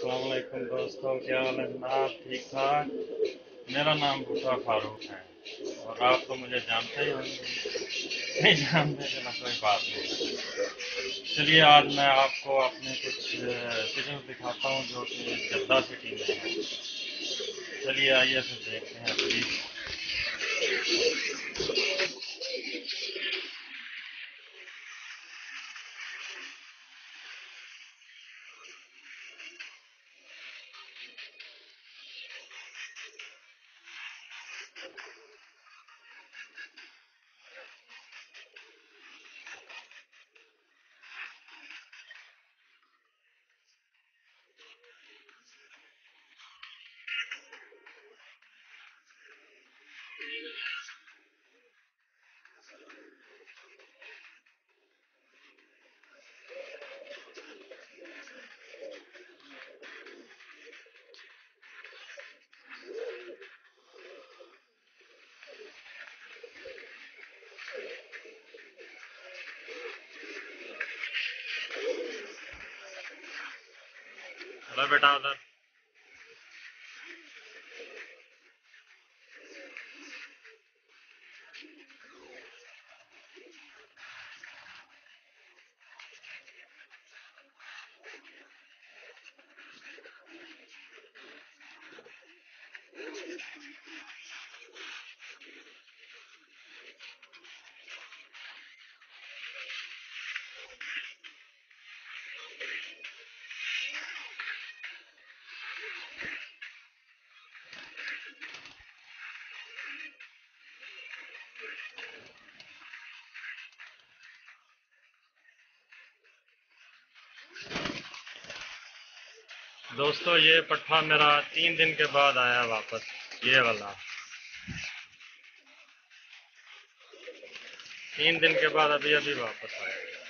अस्सलाम वालेकुम दोस्तों, क्या हाल है जनाब? ठीक ठाक। मेरा नाम भूटा फारूक है और आप तो मुझे जानते ही होंगे। नहीं जानते, चलो कोई बात नहीं। चलिए आज मैं आपको अपने कुछ फिल्म दिखाता हूँ जो कि जद्दा सिटी में है। चलिए आइए फिर देखते हैं प्लीज। हेलो बेटा उधर। दोस्तों ये पट्ठा मेरा 3 दिन के बाद आया वापस, ये वाला। 3 दिन के बाद अभी अभी वापस आया।